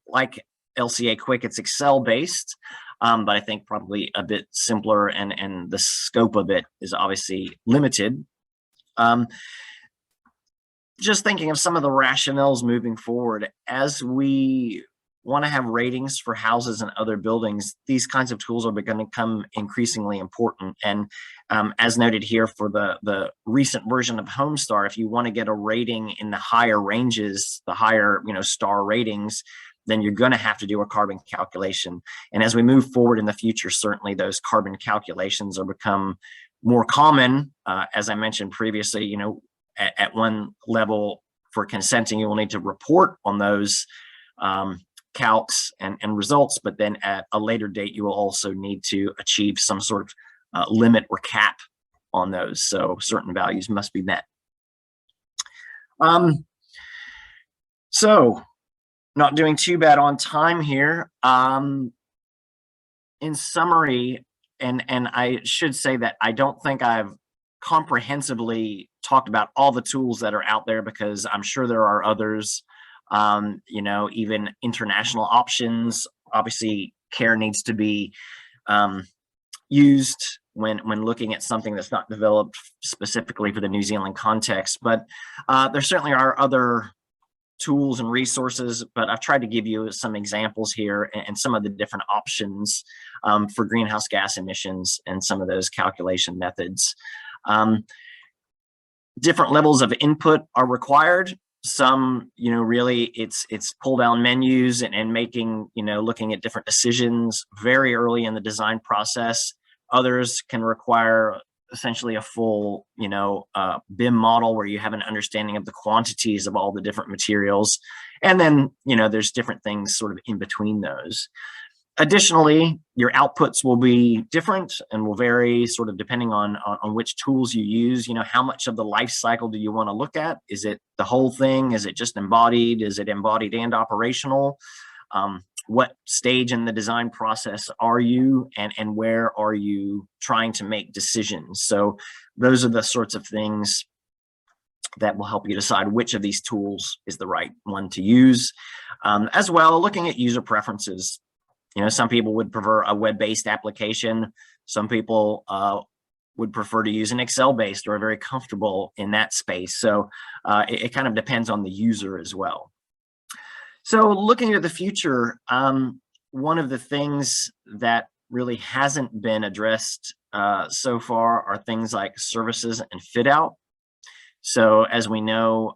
B: Like LCA Quick, it's Excel based, but I think probably a bit simpler, and the scope of it is obviously limited. Just thinking of some of the rationales moving forward, as we want to have ratings for houses and other buildings, these kinds of tools are going to become increasingly important. And as noted here for the recent version of Homestar, if you want to get a rating in the higher ranges, the higher star ratings, then you're going to have to do a carbon calculation. And as we move forward in the future, certainly those carbon calculations are become more common. As I mentioned previously, at one level for consenting, you will need to report on those calcs and results, but then at a later date, you will also need to achieve some sort of limit or cap on those. So certain values must be met. So not doing too bad on time here. In summary, and I should say that I don't think I've comprehensively talked about all the tools that are out there, because I'm sure there are others. Even international options. Obviously, care needs to be used when looking at something that's not developed specifically for the New Zealand context. But there certainly are other tools and resources, but I've tried to give you some examples here and some of the different options for greenhouse gas emissions and some of those calculation methods. Different levels of input are required. Some, really it's pull down menus and making, looking at different decisions very early in the design process. Others can require essentially a full, BIM model where you have an understanding of the quantities of all the different materials. And then, there's different things sort of in between those. Additionally, your outputs will be different and will vary sort of depending on which tools you use. How much of the life cycle do you want to look at? Is it the whole thing? Is it just embodied? Is it embodied and operational? What stage in the design process are you, and where are you trying to make decisions? So those are the sorts of things that will help you decide which of these tools is the right one to use. As well, looking at user preferences. Some people would prefer a web-based application. Some people would prefer to use an Excel-based or are very comfortable in that space. So it kind of depends on the user as well. So looking at the future, one of the things that really hasn't been addressed so far are things like services and fit out. So as we know,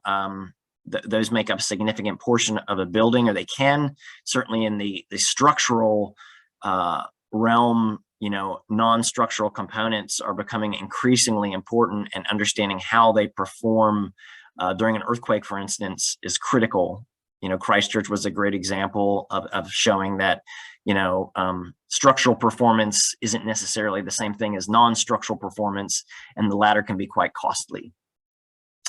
B: those make up a significant portion of a building, or they can. Certainly in the structural realm, non-structural components are becoming increasingly important, and understanding how they perform during an earthquake, for instance, is critical. Christchurch was a great example of showing that, structural performance isn't necessarily the same thing as non-structural performance, and the latter can be quite costly.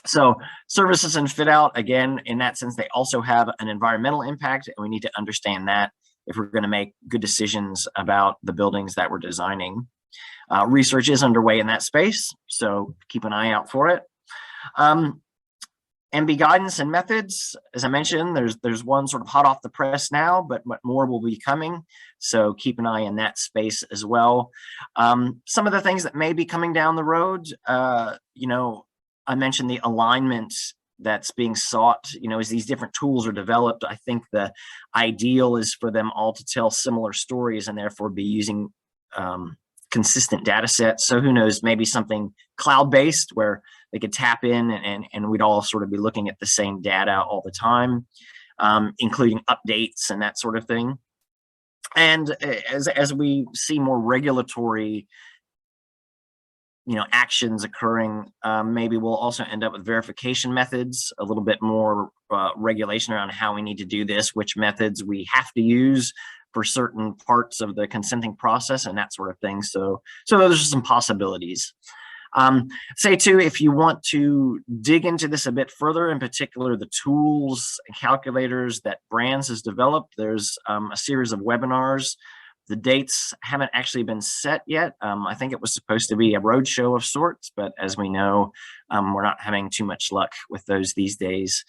B: So services and fit out, again, in that sense, they also have an environmental impact, and we need to understand that if we're going to make good decisions about the buildings that we're designing. Research is underway in that space, so keep an eye out for it. MB guidance and methods, as I mentioned, there's one sort of hot off the press now, but more will be coming. So keep an eye in that space as well. Some of the things that may be coming down the road, you know, I mentioned the alignment that's being sought, you know, as these different tools are developed. I think the ideal is for them all to tell similar stories and therefore be using consistent data sets. So who knows, maybe something cloud-based where they could tap in and we'd all sort of be looking at the same data all the time, including updates and that sort of thing. And as we see more regulatory, you know, actions occurring, maybe we'll also end up with verification methods, a little bit more regulation around how we need to do this, which methods we have to use for certain parts of the consenting process and that sort of thing. So those are some possibilities. Say too, if you want to dig into this a bit further, in particular, the tools and calculators that Brands has developed, there's a series of webinars. The dates haven't actually been set yet. I think it was supposed to be a roadshow of sorts, but as we know, we're not having too much luck with those these days.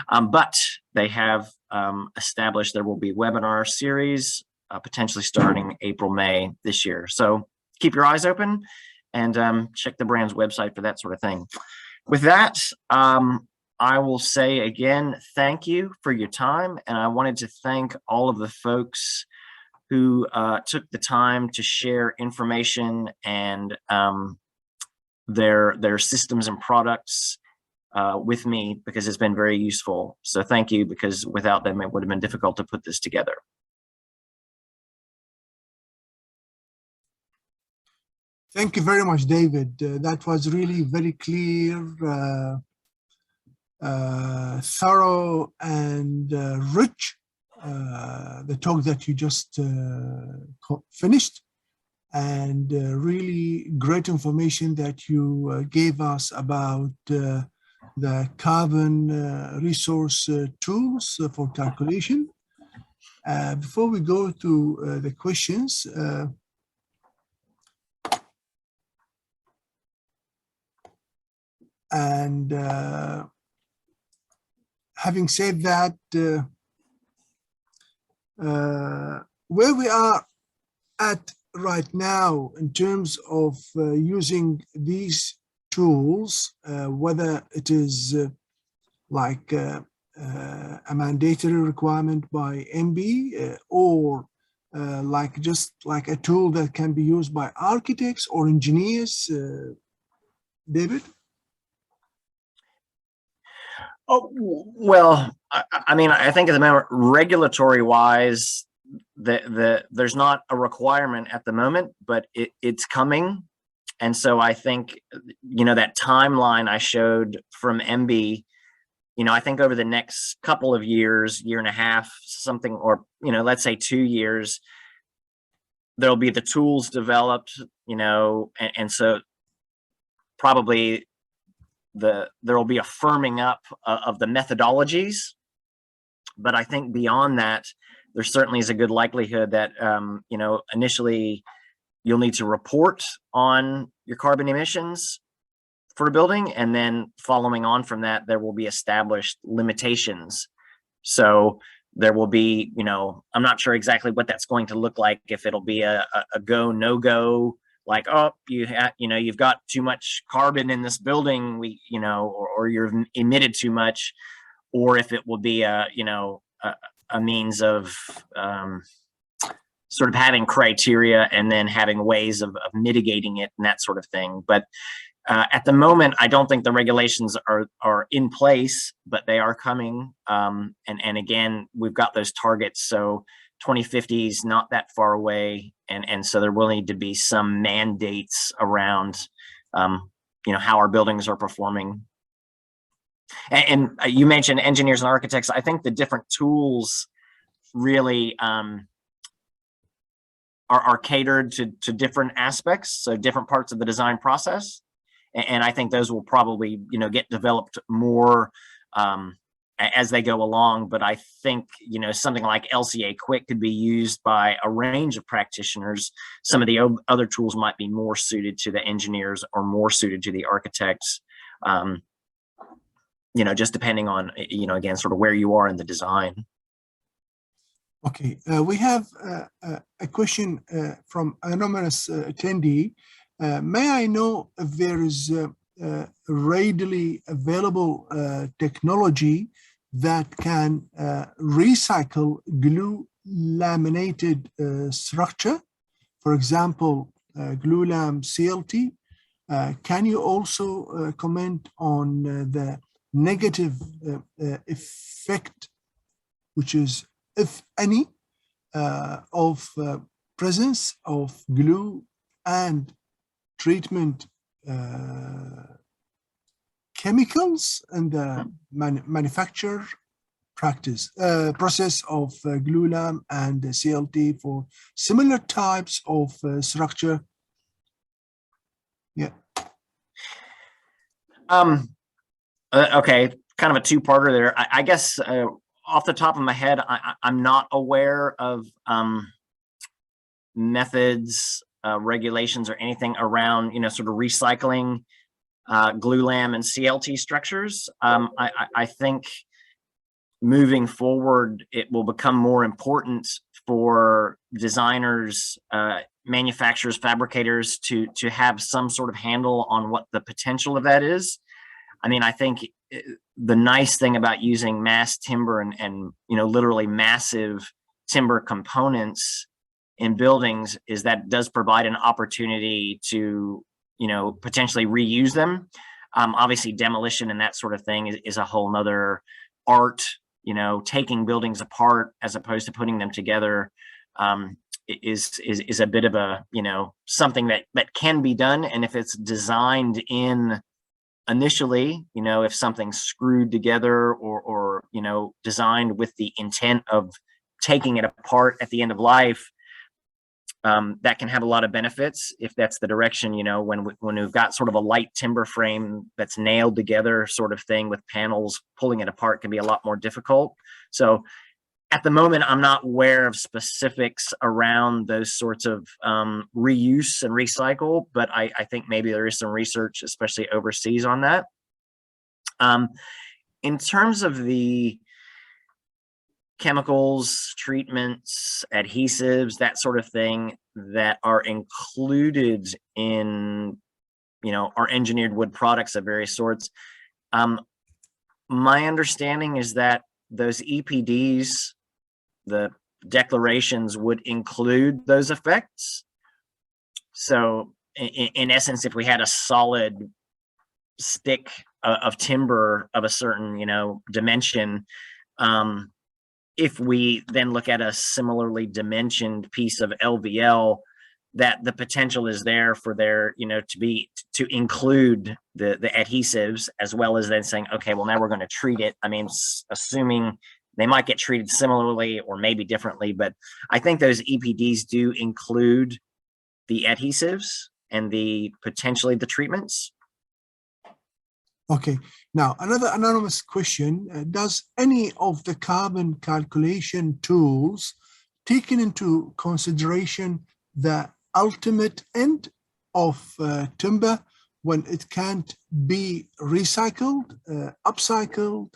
B: But they have established there will be webinar series, potentially starting April, May this year. So keep your eyes open and check the Brands website for that sort of thing. With that, I will say again, thank you for your time. And I wanted to thank all of the folks who took the time to share information and their systems and products with me, because it's been very useful. So thank you, because without them, it would have been difficult to put this together.
A: Thank you very much, David. That was really very clear, thorough, and rich. The talk that you just finished, and really great information that you gave us about the carbon resource tools for calculation. Before we go to the questions, and having said that, where we are at right now in terms of using these tools, whether it is like a mandatory requirement by MB or like just like a tool that can be used by architects or engineers, David?
B: Oh, well, I mean, I think at the moment, regulatory wise, there's not a requirement at the moment, but it's coming. And so I think, you know, that timeline I showed from MB, you know, I think over the next couple of years, year and a half, something, or, you know, let's say 2 years, there'll be the tools developed, you know, and so probably there will be a firming up of the methodologies. But I think beyond that, there certainly is a good likelihood that, you know, initially you'll need to report on your carbon emissions for a building. And then following on from that, there will be established limitations. So there will be, you know, I'm not sure exactly what that's going to look like, if it'll be a go, no go, like, oh, you know, you've got too much carbon in this building, you know, or you've emitted too much, or if it will be you know, a means of sort of having criteria and then having ways of mitigating it and that sort of thing. But at the moment, I don't think the regulations are in place, but they are coming. And again, we've got those targets. So 2050 is not that far away. And so there will need to be some mandates around, you know, how our buildings are performing. And you mentioned engineers and architects. I think the different tools really are catered to different aspects, so different parts of the design process. And I think those will probably, get developed more as they go along. But I think, something like LCA Quick could be used by a range of practitioners. Some of the other tools might be more suited to the engineers or more suited to the architects. Just depending on, again, sort of where you are in the design.
A: Okay, we have a question from anonymous attendee. May I know if there is readily available technology that can recycle glue laminated structure, for example, glue lam CLT? Can you also comment on the negative effect, which is, if any, of presence of glue and treatment chemicals in the manufacture process of glue lam and CLT for similar types of structure? Yeah.
B: Okay, kind of a two-parter there. I guess off the top of my head, I'm not aware of methods, regulations, or anything around, sort of recycling glue lam and CLT structures. I think moving forward, it will become more important for designers, manufacturers, fabricators to have some sort of handle on what the potential of that is. I mean, I think the nice thing about using mass timber and literally massive timber components in buildings is that it does provide an opportunity to potentially reuse them. Obviously, demolition and that sort of thing is a whole nother art. Taking buildings apart as opposed to putting them together is a bit of a something that can be done, and if it's designed in initially, if something's screwed together or designed with the intent of taking it apart at the end of life, that can have a lot of benefits if that's the direction. When we've got sort of a light timber frame that's nailed together sort of thing with panels, pulling it apart can be a lot more difficult. So at the moment, I'm not aware of specifics around those sorts of reuse and recycle, but I think maybe there is some research, especially overseas, on that. In terms of the chemicals, treatments, adhesives, that sort of thing that are included in, our engineered wood products of various sorts, my understanding is that those EPDs, the declarations, would include those effects. So in essence, if we had a solid stick of timber of a certain, dimension, if we then look at a similarly dimensioned piece of LVL, that the potential is there for there, to include the adhesives, as well as then saying, okay, well, now we're going to treat it. I mean, assuming they might get treated similarly or maybe differently, but I think those EPDs do include the adhesives and potentially the treatments.
A: Okay, now another anonymous question. Does any of the carbon calculation tools taken into consideration the ultimate end of timber when it can't be recycled, upcycled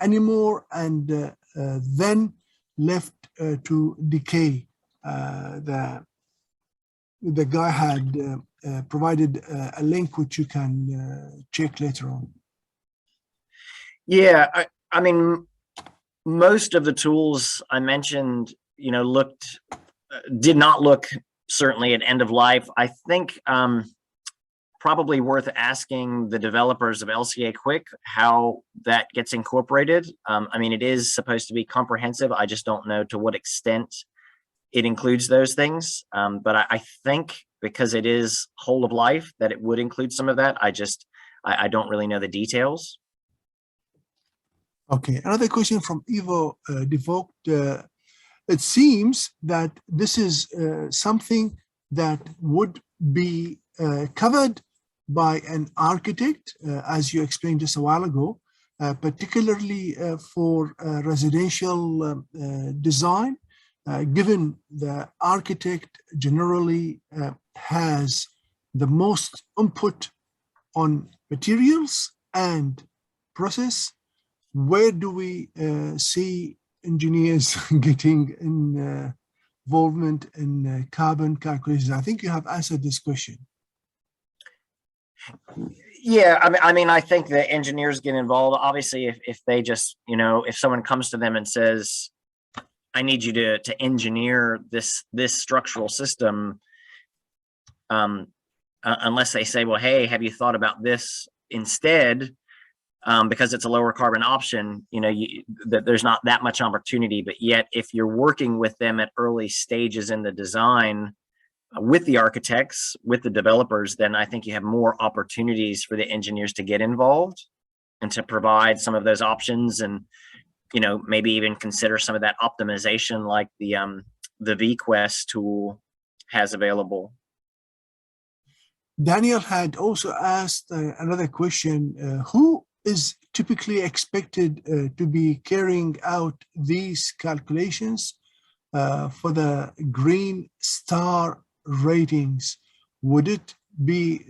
A: anymore, and then left to decay? The guy had provided a link which you can check later on.
B: Yeah, I mean, most of the tools I mentioned, did not look certainly at end of life. I think probably worth asking the developers of LCA Quick how that gets incorporated. I mean, it is supposed to be comprehensive. I just don't know to what extent it includes those things. But I think because it is whole of life that it would include some of that. I don't really know the details.
A: Okay, another question from Ivo Devoked. It seems that this is something that would be covered by an architect, as you explained just a while ago, particularly for residential design, given the architect generally has the most input on materials and process. Where do we see engineers getting involvement in carbon calculations? I think you have answered this question.
B: Yeah, I mean, I think the engineers get involved. Obviously, if they just, if someone comes to them and says, I need you to engineer this structural system, unless they say, well, hey, have you thought about this instead? Because it's a lower carbon option, there's not that much opportunity. But yet, if you're working with them at early stages in the design, with the architects, with the developers, then I think you have more opportunities for the engineers to get involved and to provide some of those options, and maybe even consider some of that optimization like the VQuest tool has available.
A: Daniel had also asked another question: who is typically expected to be carrying out these calculations for the green star ratings? Would it be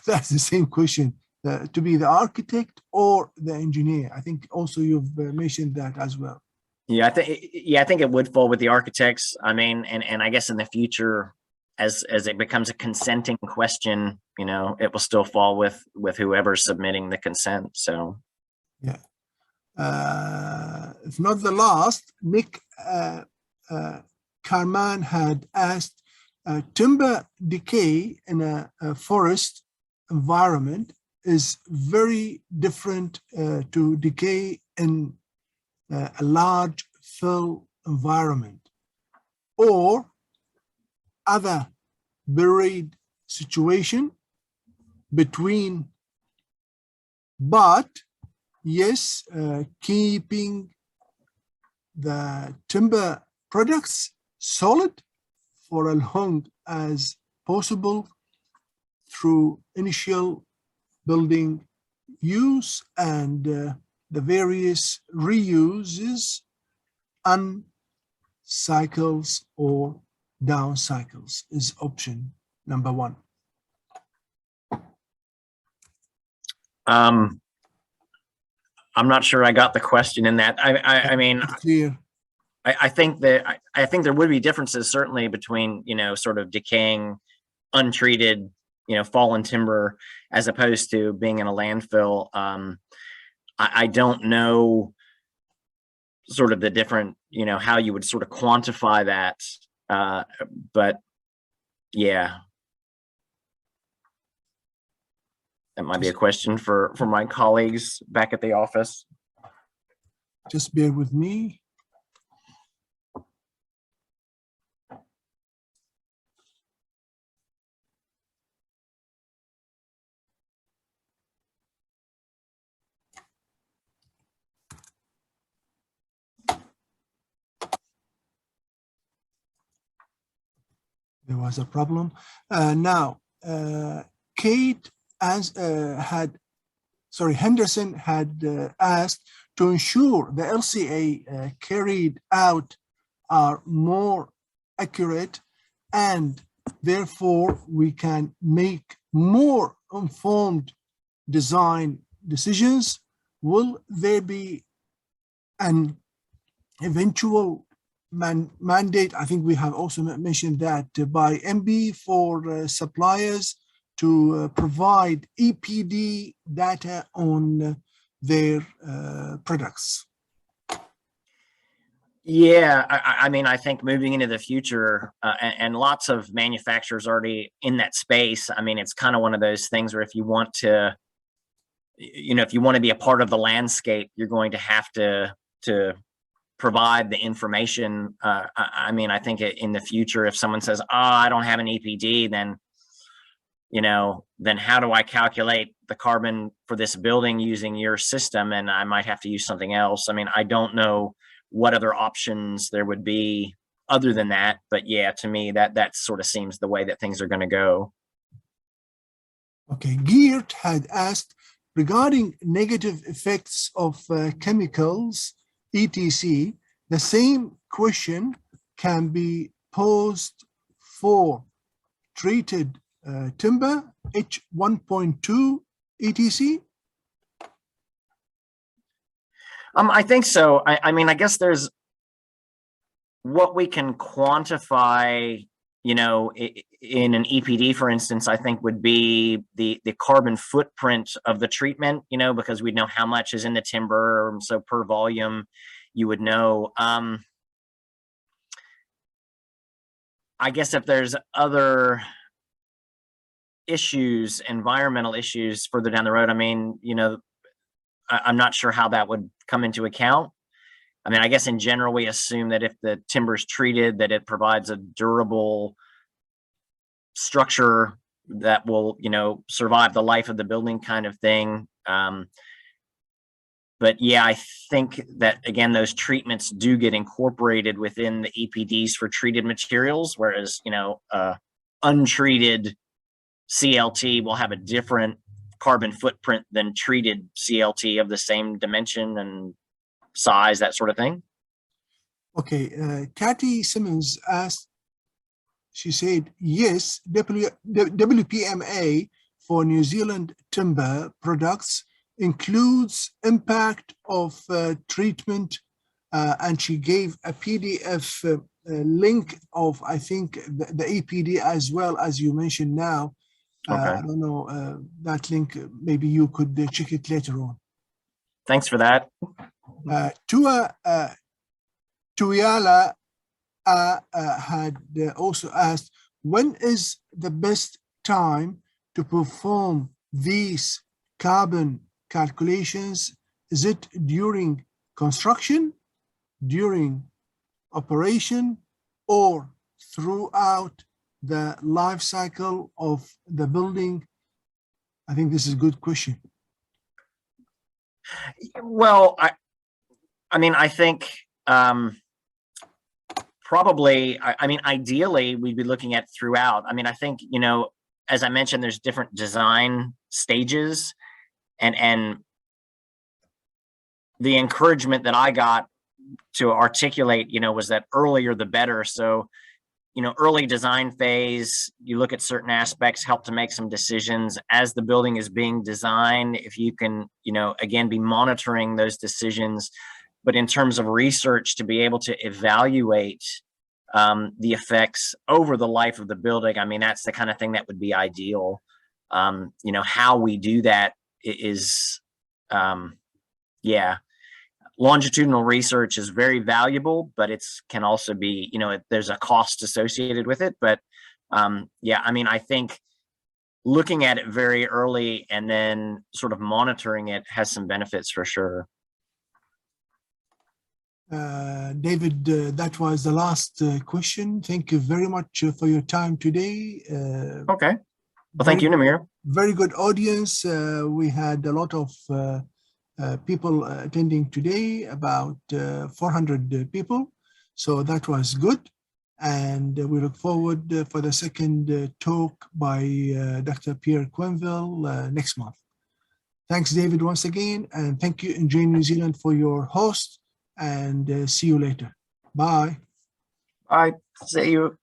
A: that's the same question, to be the architect or the engineer? I think also you've mentioned that as well.
B: Yeah, I think it would fall with the architects. I mean, and I guess in the future, as it becomes a consenting question, it will still fall with whoever's submitting the consent. So
A: yeah, if not the last, Nick Carman had asked, timber decay in a forest environment is very different to decay in a large fill environment or other buried situation between, but yes, keeping the timber products solid for as long as possible through initial building use and the various reuses, cycles or down cycles is option number one.
B: I'm not sure I got the question in that. I mean,
A: clear.
B: I think there would be differences certainly between, sort of decaying, untreated, fallen timber as opposed to being in a landfill. I don't know sort of the different, how you would sort of quantify that. But yeah, that might be a question for my colleagues back at the office.
A: Just bear with me. There was a problem. Now, Kate Henderson had asked to ensure the LCA carried out are more accurate and therefore we can make more informed design decisions. Will there be an eventual mandate? I think we have also mentioned that by MB for suppliers to provide EPD data on their products.
B: Yeah, I mean, I think moving into the future, and lots of manufacturers already in that space. I mean, it's kind of one of those things where if you want to, if you want to be a part of the landscape, you're going to have to provide the information. I mean, I think in the future, if someone says, "Oh, I don't have an EPD," then then how do I calculate the carbon for this building using your system? And I might have to use something else. I mean, I don't know what other options there would be other than that. But yeah, to me, that sort of seems the way that things are going to go.
A: Okay, Geert had asked regarding negative effects of chemicals, etc. The same question can be posed for treated timber, H1.2, etc.
B: I think so. I mean, I guess there's what we can quantify, you know, in an EPD, for instance, I think would be the carbon footprint of the treatment, you know, because we'd know how much is in the timber. So per volume, you would know. I guess if there's other issues, environmental issues further down the road, I mean, you know, I'm not sure how that would come into account. I mean, I guess in general, we assume that if the timber is treated, that it provides a durable structure that will, you know, survive the life of the building kind of thing. But yeah, I think that, again, those treatments do get incorporated within the EPDs for treated materials, whereas, you know, untreated CLT will have a different carbon footprint than treated CLT of the same dimension and size, that sort of thing.
A: Okay, Kathy Simmons asked, she said, yes, WPMA for New Zealand timber products includes impact of treatment, and she gave a PDF link of, I think, the EPD as well, as you mentioned now.
B: Okay.
A: I don't know, that link, maybe you could check it later on.
B: Thanks for that.
A: Tuyala had also asked, when is the best time to perform these carbon calculations? Is it during construction, during operation, or throughout the life cycle of the building? I think this is a good question.
B: Well, I mean, I think probably, I mean, ideally, we'd be looking at throughout. I mean, I think, you know, as I mentioned, there's different design stages, and the encouragement that I got to articulate, you know, was that earlier the better. So, you know, early design phase, you look at certain aspects, help to make some decisions as the building is being designed. If you can, you know, again, be monitoring those decisions, but in terms of research, to be able to evaluate the effects over the life of the building, I mean, that's the kind of thing that would be ideal. You know, how we do that is, yeah, longitudinal research is very valuable, but it's can also be, you know, there's a cost associated with it. But yeah, I mean, I think looking at it very early and then sort of monitoring it has some benefits for sure.
A: David, that was the last question. Thank you very much for your time today.
B: Okay. Well, thank you, Namir.
A: Very good audience. We had a lot of people attending today, about 400 people. So that was good. And we look forward for the second talk by Dr. Pierre Quenville next month. Thanks, David, once again. And thank you, Enjoy New Zealand, for your host. And see you later. Bye.
B: Bye. See you.